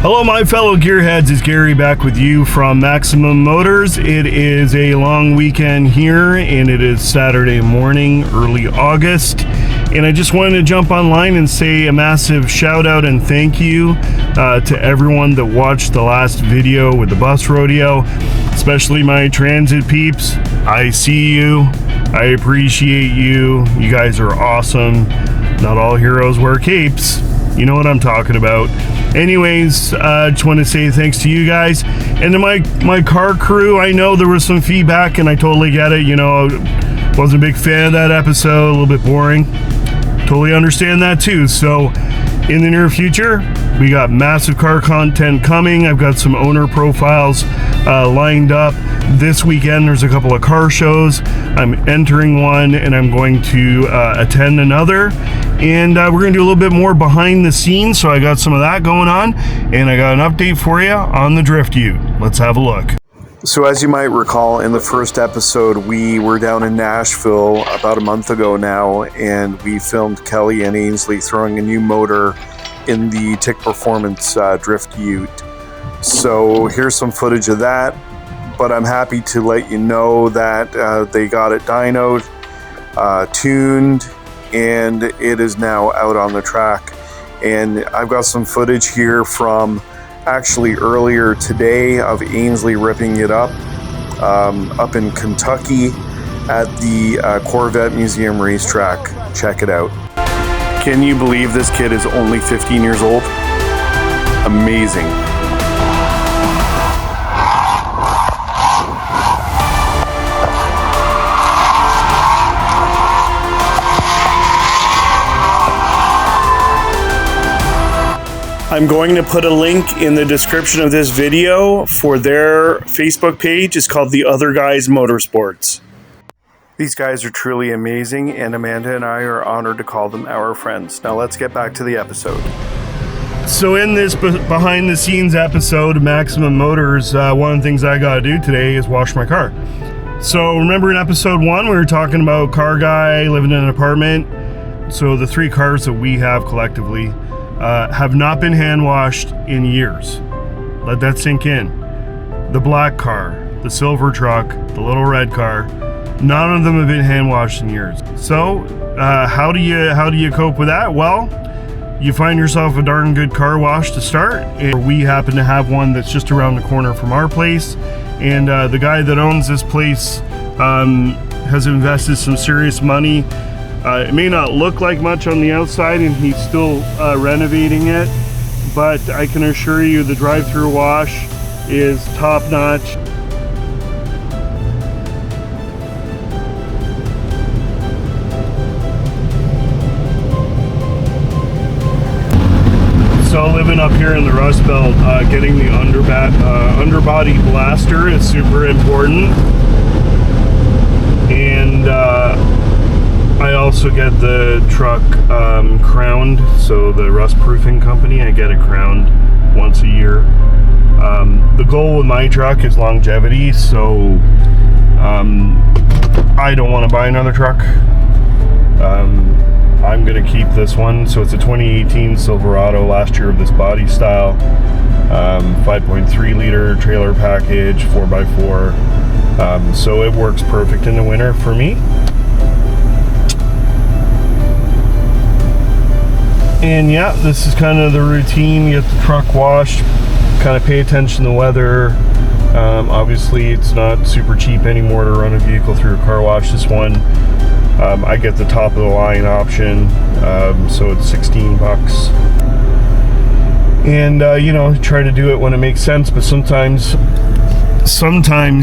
Hello my fellow gearheads, it's Gary back with you from Maximum Motors. It is a long weekend here and it is Saturday morning, early August. And I just wanted to jump online and say a massive shout out and thank you to everyone that watched the last video with the bus rodeo, especially my transit peeps. I see you, I appreciate you, you guys are awesome. Not all heroes wear capes, you know what I'm talking about. Anyways, I just want to say thanks to you guys and to my car crew. I know there was some feedback and I totally get it. You know, wasn't a big fan of that episode, a little bit boring. Totally understand that too. So in the near future, we got massive car content coming. I've got some owner profiles lined up. This weekend, there's a couple of car shows. I'm entering one and I'm going to attend another. And we're going to do a little bit more behind the scenes. So I got some of that going on. And I got an update for you on the Drift Ute. Let's have a look. So as you might recall, in the first episode, we were down in Nashville about a month ago now. And we filmed Kelly and Ainsley throwing a new motor in the Tick Performance Drift Ute. So here's some footage of that. But I'm happy to let you know that they got it dynoed, tuned, and it is now out on the track. And I've got some footage here from actually earlier today of Ainsley ripping it up in Kentucky at the Corvette Museum racetrack. Check it out. Can you believe this kid is only 15 years old? Amazing. I'm going to put a link in the description of this video for their Facebook page. It's called The Other Guys Motorsports. These guys are truly amazing, and Amanda and I are honored to call them our friends. Now let's get back to the episode. So in this behind the scenes episode of Maximum Motors, one of the things I gotta do today is wash my car. So remember in episode 1, we were talking about car guy living in an apartment. So the 3 cars that we have collectively have not been hand washed in years. Let that sink in. The black car, the silver truck, the little red car, none of them have been hand washed in years. So how do you cope with that? Well, you find yourself a darn good car wash to start. And we happen to have one that's just around the corner from our place. And the guy that owns this place has invested some serious money. It may not look like much on the outside and he's still renovating it, but I can assure you the drive-through wash is top-notch. So living up here in the Rust Belt, getting the underbody blaster is super important. And I also get the truck crowned, so the rust proofing company, I get it crowned once a year. The goal with my truck is longevity, so I don't want to buy another truck. I'm going to keep this one. So it's a 2018 Silverado, last year of this body style, 5.3 liter trailer package, 4x4. So it works perfect in the winter for me. And yeah, this is kind of the routine. You get the truck washed, kind of pay attention to the weather. Obviously it's not super cheap anymore to run a vehicle through a car wash. This one, I get the top of the line option, so it's $16. And you know, try to do it when it makes sense, but sometimes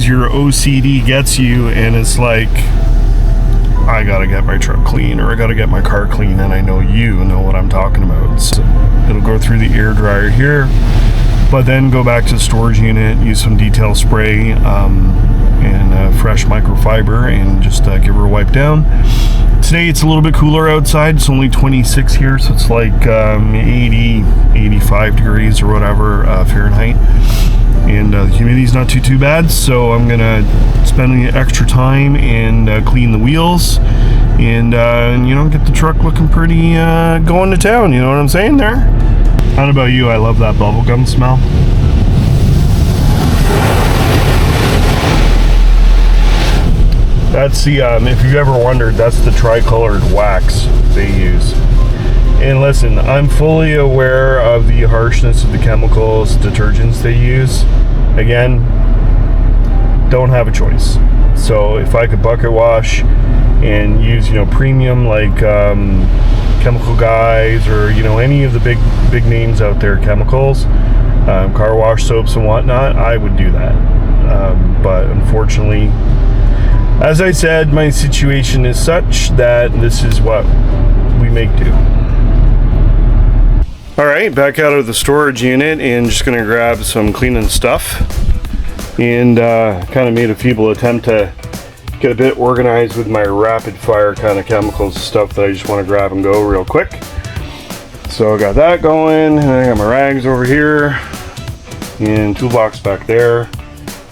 your OCD gets you and it's like, I gotta get my truck clean, or I gotta get my car clean, and I know you know what I'm talking about. So it'll go through the air dryer here, but then go back to the storage unit, use some detail spray and fresh microfiber, and just give her a wipe down. Today it's a little bit cooler outside. It's only 26 here, so it's like 80, 85 degrees or whatever Fahrenheit. And the humidity's not too bad, so I'm gonna spend the extra time and clean the wheels and you know, get the truck looking pretty going to town, you know what I'm saying there? How about you? I love that bubblegum smell. That's the, if you've ever wondered, that's the tricolored wax they use. And listen, I'm fully aware of the harshness of the chemicals, detergents they use. Again, don't have a choice. So if I could bucket wash and use, premium like Chemical Guys or, any of the big names out there, chemicals, car wash soaps and whatnot, I would do that. But unfortunately, as I said, my situation is such that this is what we make do. Alright, back out of the storage unit and just going to grab some cleaning stuff. And kind of made a feeble attempt to get a bit organized with my rapid fire kind of chemicals stuff that I just want to grab and go real quick. So I got that going, and I got my rags over here, and toolbox back there.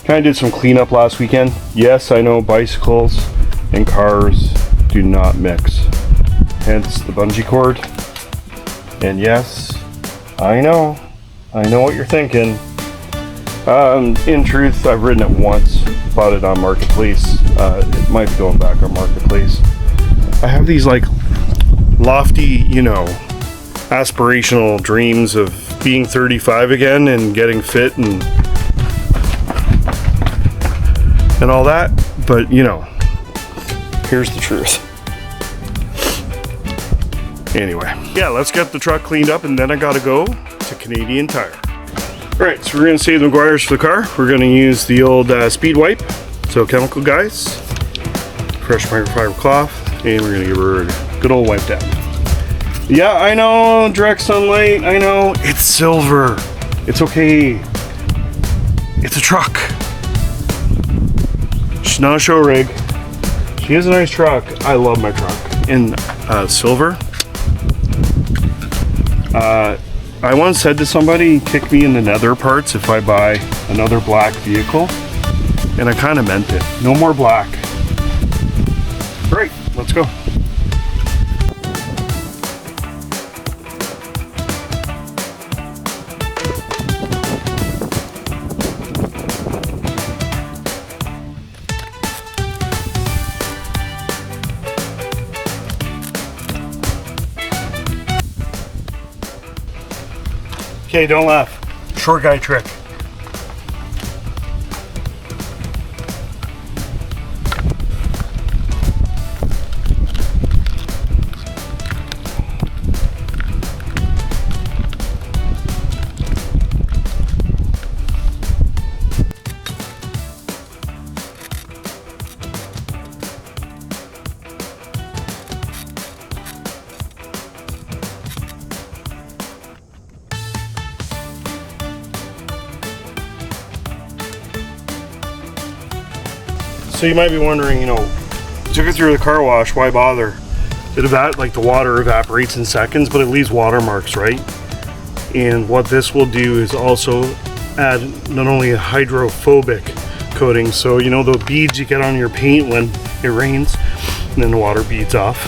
Kind of did some cleanup last weekend. Yes, I know bicycles and cars do not mix. Hence the bungee cord. And yes, I know what you're thinking. In truth, I've ridden it once, bought it on Marketplace. It might be going back on Marketplace. I have these like lofty, aspirational dreams of being 35 again and getting fit and all that, but here's the truth. Anyway, yeah, let's get the truck cleaned up and then I gotta go to Canadian Tire. Alright, so we're gonna save the wires for the car. We're gonna use the old speed wipe, so Chemical Guys, fresh microfiber cloth, and we're gonna give her a good old wipe down. Yeah, I know, direct sunlight, I know, it's silver. It's okay. It's a truck. She's not a show rig. She is a nice truck. I love my truck. In silver. I once said to somebody, kick me in the nether parts if I buy another black vehicle. And I kind of meant it. No more black. Great, let's go. Okay, don't laugh. Short guy trick. So you might be wondering, took it through the car wash, why bother? Like the water evaporates in seconds, but it leaves watermarks, right? And what this will do is also add not only a hydrophobic coating, so the beads you get on your paint when it rains and then the water beads off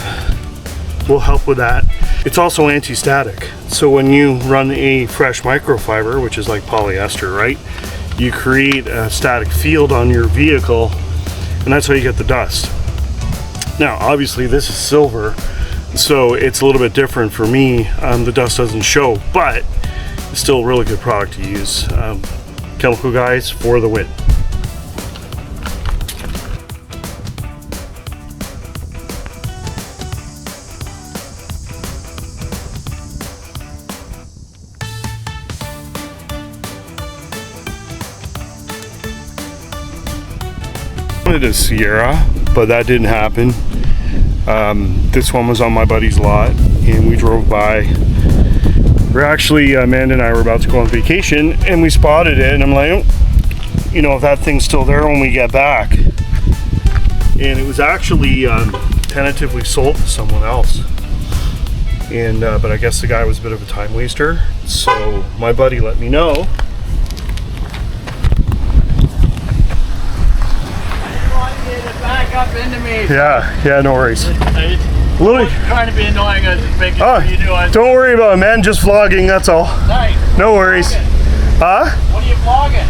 will help with that. It's also anti-static, so when you run a fresh microfiber, which is like polyester, right, you create a static field on your vehicle, and that's how you get the dust. Now obviously this is silver, so it's a little bit different for me. The dust doesn't show, but it's still a really good product to use. Chemical Guys for the win. I wanted a Sierra, but that didn't happen. This one was on my buddy's lot and we drove by. We're actually, Amanda and I were about to go on vacation and we spotted it and I'm like, if that thing's still there when we get back. And it was actually tentatively sold to someone else. And but I guess the guy was a bit of a time waster. So my buddy let me know. Back up into me. Yeah, no worries. Louis. Trying to be annoying as making Oh, sure you do it. don't worry about it, man. Just vlogging, that's all. Nice. No worries. Huh? What are you vlogging?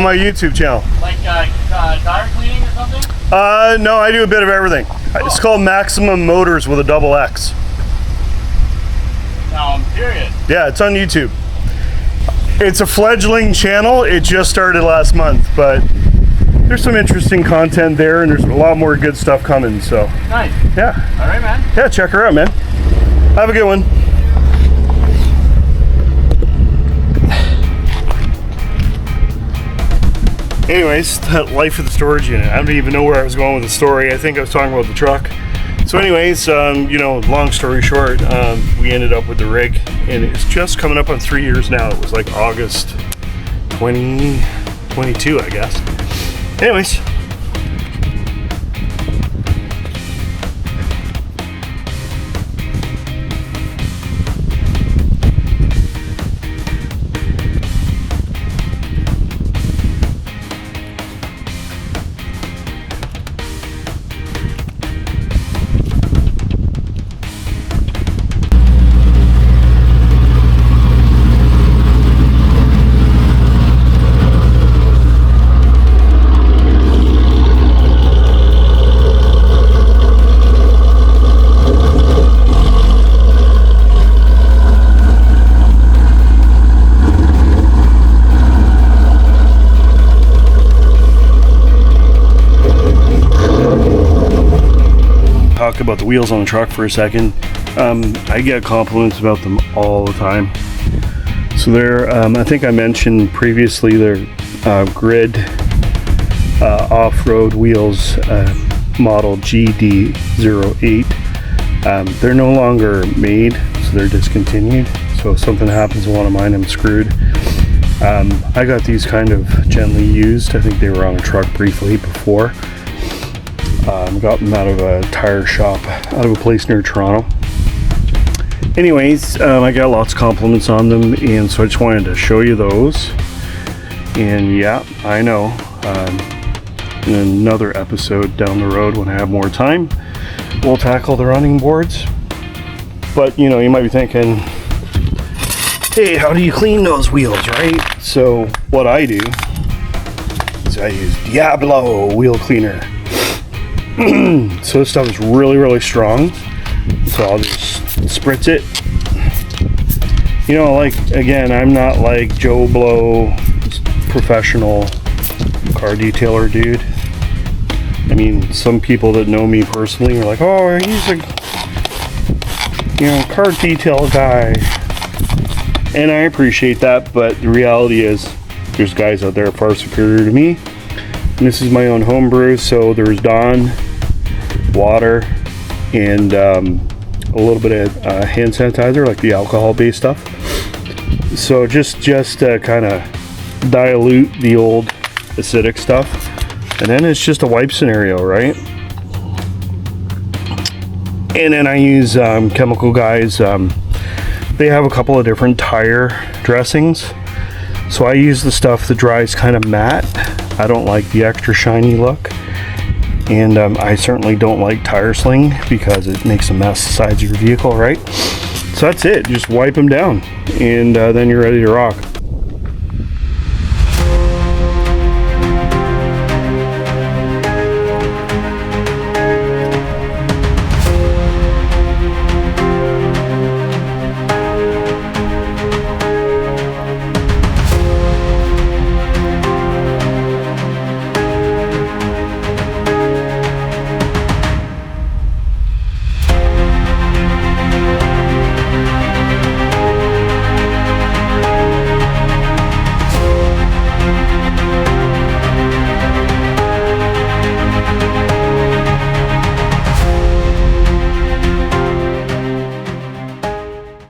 My YouTube channel. Like tire cleaning or something? No, I do a bit of everything. It's called Maximum Motors with a double X. No, I'm curious. Yeah, it's on YouTube. It's a fledgling channel. It just started last month, but there's some interesting content there, and there's a lot more good stuff coming, so. Nice. Yeah. All right, man. Yeah, check her out, man. Have a good one. Anyways, that life of the storage unit. I don't even know where I was going with the story. I think I was talking about the truck. So anyways, you know, long story short, we ended up with the rig, and it's just coming up on 3 years now. It was like August 2022, I guess. Anyways. Talk about the wheels on the truck for a second. I get compliments about them all the time. So they're, I think I mentioned previously, they're grid off-road wheels, model GD08. They're no longer made, so they're discontinued. So if something happens to one of mine, I'm screwed. I got these kind of gently used. I think they were on a truck briefly before. Got them out of a tire shop, out of a place near Toronto. Anyways, I got lots of compliments on them, and so I just wanted to show you those. And yeah, I know, in another episode down the road when I have more time, we'll tackle the running boards. But you know, you might be thinking, hey, how do you clean those wheels, right? So what I do is I use Diablo wheel cleaner. So this stuff is really, really strong. So I'll just spritz it. You know, like, again, I'm not like Joe Blow, professional car detailer dude. I mean, some people that know me personally are like, oh, he's a, you know, car detail guy. And I appreciate that, but the reality is there's guys out there far superior to me. And this is my own homebrew, so there's Dawn, water, and a little bit of hand sanitizer, like the alcohol-based stuff. So just kind of dilute the old acidic stuff, and then it's just a wipe scenario, right? And then I use Chemical Guys. They have a couple of different tire dressings, so I use the stuff that dries kind of matte. I don't like the extra shiny look, and I certainly don't like tire sling because it makes a mess the sides of your vehicle, right? So that's it, just wipe them down, and then you're ready to rock.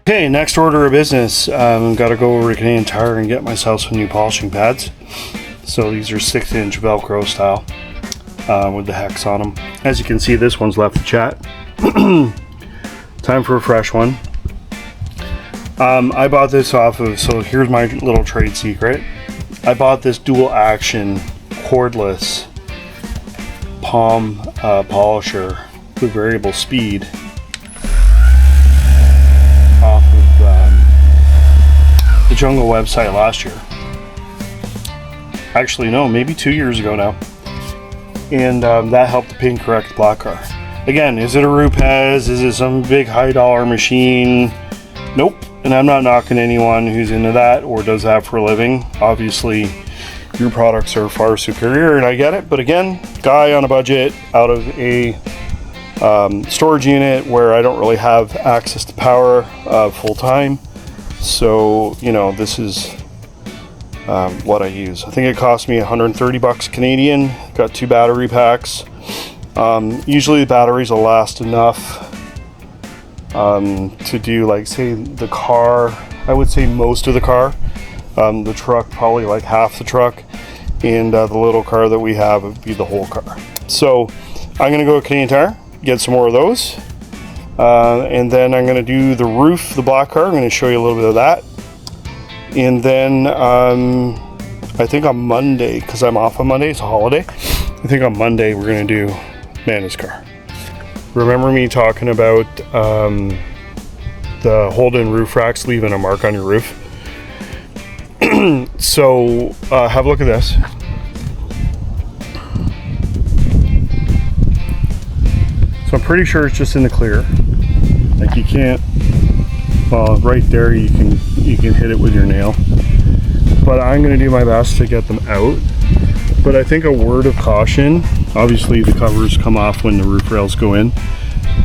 Okay, next order of business. Got to go over to Canadian Tire and get myself some new polishing pads. So these are 6-inch Velcro style with the hex on them. As you can see, this one's left the chat. Time for a fresh one. I bought this off of, so here's my little trade secret. I bought this dual action cordless palm polisher with variable speed the Jungle website last year. Actually, no, maybe 2 years ago now. And that helped to paint correct the black car. Again, is it a Rupes? Is it some big high dollar machine? Nope. And I'm not knocking anyone who's into that or does that for a living. Obviously, your products are far superior, and I get it. But again, guy on a budget out of a storage unit where I don't really have access to power full time. So, you know, this is what I use. I think it cost me 130 bucks Canadian. Got 2 battery packs. Usually the batteries will last enough to do, like, say the car, I would say most of the car. The truck, probably like half the truck, and the little car that we have would be the whole car. So I'm gonna go to Canadian Tire, get some more of those, and then I'm gonna do the roof, the black car. I'm gonna show you a little bit of that, and then I think on Monday, because I'm off on Monday, it's a holiday, I think on Monday we're gonna do Amanda's car. Remember me talking about the Holden roof racks leaving a mark on your roof? So have a look at this. So I'm pretty sure it's just in the clear. Like, you can't, well, right there you can hit it with your nail. But I'm gonna do my best to get them out. But I think a word of caution, obviously the covers come off when the roof rails go in.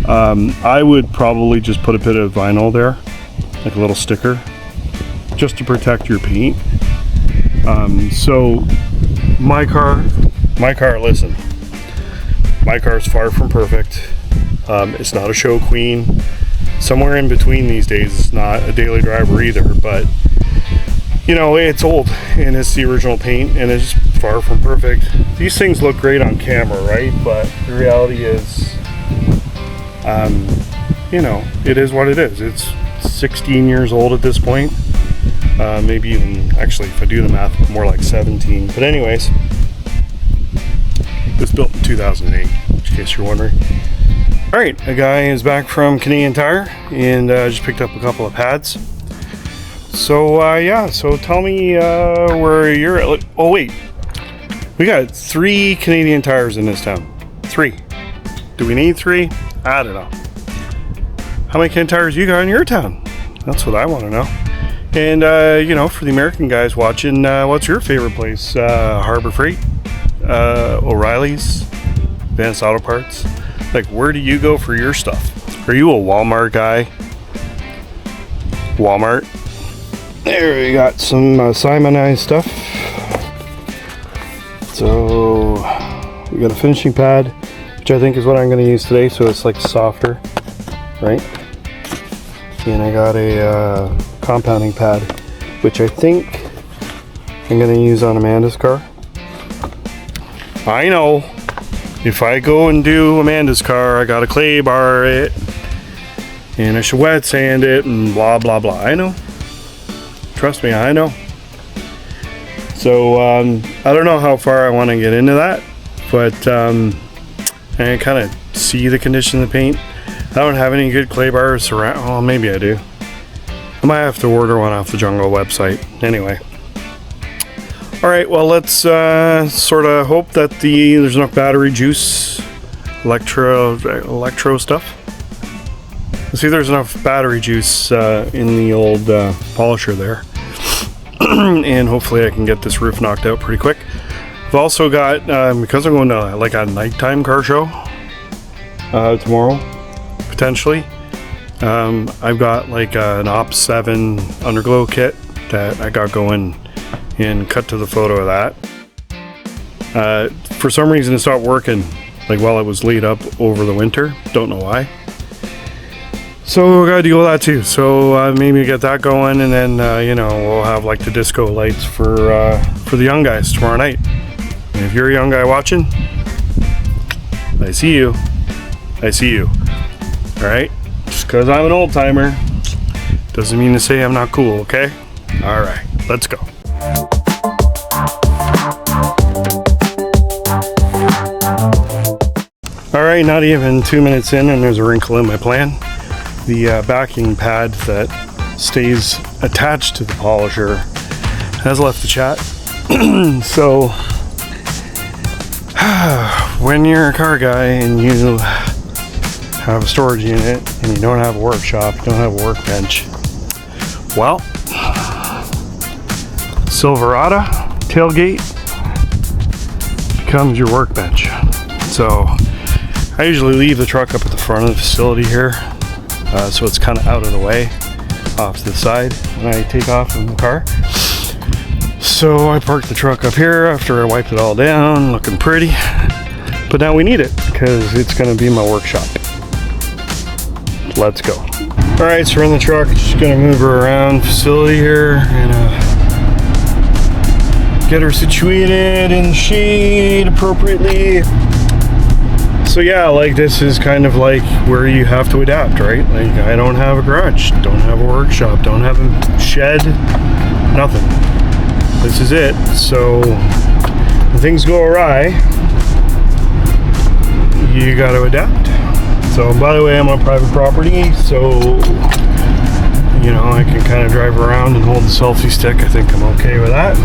I would probably just put a bit of vinyl there, like a little sticker, just to protect your paint. So my car, listen, my car is far from perfect. It's not a show queen. Somewhere in between these days, it's not a daily driver either, but you know, it's old and it's the original paint and it's far from perfect. These things look great on camera, right? But the reality is, you know, it is what it is. It's 16 years old at this point. Maybe even, actually, if I do the math, more like 17. But anyways, it was built in 2008, in case you're wondering. All right, a guy is back from Canadian Tire and just picked up a couple of pads. So yeah, so tell me where you're at. Oh wait, we got 3 Canadian Tires in this town. 3. Do we need 3? I don't know. How many Canadian Tires you got in your town? That's what I want to know. And you know, for the American guys watching, what's your favorite place? Harbor Freight, O'Reilly's, Advanced Auto Parts. Like, where do you go for your stuff? Are you a Walmart guy? Walmart. There, we got some Simonized stuff. So we got a finishing pad, which I think is what I'm going to use today. So it's like softer, right? And I got a compounding pad, which I think I'm going to use on Amanda's car. I know. If I go and do Amanda's car, I gotta clay bar it, and I should wet sand it, and blah blah blah. I know. Trust me, I know. So I don't know how far I want to get into that, but I kind of see the condition of the paint. I don't have any good clay bars around. Oh, maybe I do. I might have to order one off the Jungle website. Anyway. All right, well, let's sort of hope that there's enough battery juice, electro stuff. Let's see if there's enough battery juice in the old polisher there. And hopefully I can get this roof knocked out pretty quick. I've also got, because I'm going to like a nighttime car show tomorrow, potentially, I've got like an Op 7 underglow kit that I got going and cut to the photo of that. For some reason it stopped working like while it was laid up over the winter. Don't know why. So we gotta deal with that too. So maybe get that going, and then you know, we'll have like the disco lights for the young guys tomorrow night. And if you're a young guy watching, I see you. I see you. All right. Just because I'm an old timer doesn't mean to say I'm not cool. Okay. All right. Let's go. Alright, not even 2 minutes in and there's a wrinkle in my plan. The backing pad that stays attached to the polisher has left the chat. So when you're a car guy and you have a storage unit and you don't have a workshop, you don't have a workbench, well, Silverado tailgate becomes your workbench. So I usually leave the truck up at the front of the facility here, so it's kind of out of the way, off to the side when I take off in the car. So I parked the truck up here after I wiped it all down, looking pretty. But now we need it because it's going to be my workshop. Let's go. All right, so we're in the truck. Just going to move her around facility here and get her situated in the shade appropriately. So yeah, like this is kind of like where you have to adapt, right? Like I don't have a garage, don't have a workshop, don't have a shed, nothing. This is it. So when things go awry, you got to adapt. So by the way, I'm on private property, so you know I can kind of drive around and hold the selfie stick. I think I'm okay with that.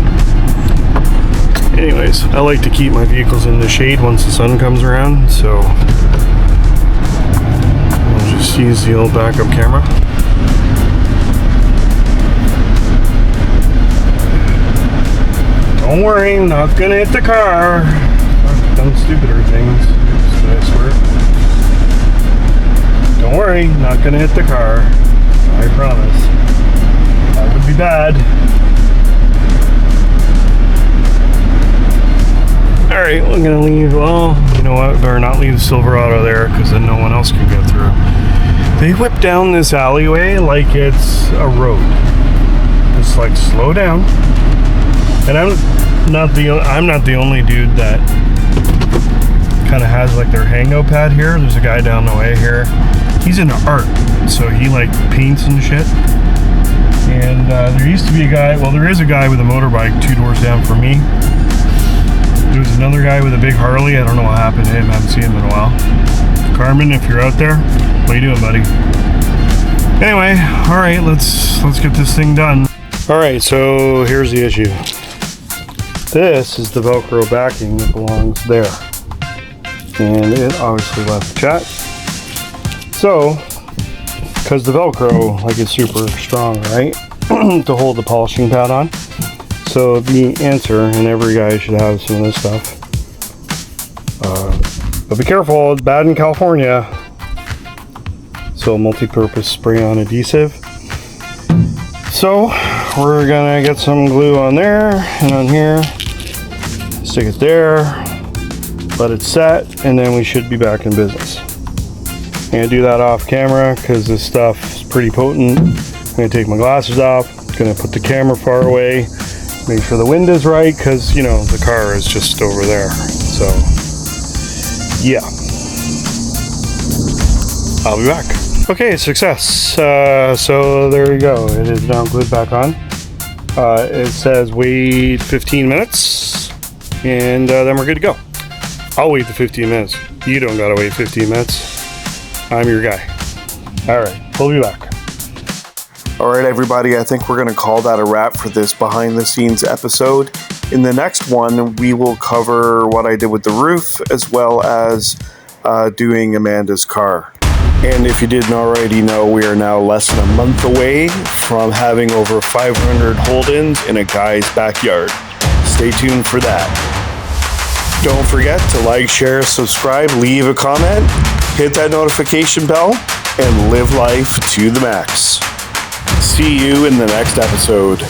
Anyways, I like to keep my vehicles in the shade once the sun comes around, so I'll just use the old backup camera. Don't worry, I'm not gonna hit the car. I've done stupider things, I swear. Don't worry, not gonna hit the car. I promise. That would be bad. Alright, we're gonna leave. Well, you know what? Better not leave the Silverado there because then no one else can get through. They whip down this alleyway like it's a road. It's like slow down. And I'm not the only dude that kind of has like their hangout pad here. There's a guy down the way here. He's into art, so he like paints and shit. And there used to be a guy. Well, there is a guy with a motorbike 2 doors down from me. There's another guy with a big Harley. I don't know what happened to him. I haven't seen him in a while. Carmen, if you're out there, what are you doing, buddy? Anyway, all right, let's get this thing done. All right, so here's the issue. This is the Velcro backing that belongs there, and it obviously left the chat. So, because the Velcro like is super strong, right, to hold the polishing pad on. So the answer, and every guy should have some of this stuff, but be careful, it's bad in California. So multi-purpose spray-on adhesive. So we're gonna get some glue on there and on here, stick it there, let it set, and then we should be back in business. I'm gonna do that off camera because this stuff is pretty potent. I'm gonna take my glasses off, gonna put the camera far away, make sure the wind is right, because you know the car is just over there. So yeah, I'll be back. Okay, success. So there you go. It is now glued back on. It says wait 15 minutes, and then we're good to go. I'll wait the 15 minutes. You don't gotta wait 15 minutes. I'm your guy. All right, we'll be back. All right, everybody, I think we're going to call that a wrap for this behind the scenes episode. In the next one, we will cover what I did with the roof as well as doing Amanda's car. And if you didn't already know, we are now less than a month away from having over 500 Holdens in a guy's backyard. Stay tuned for that. Don't forget to like, share, subscribe, leave a comment, hit that notification bell, and live life to the max. See you in the next episode.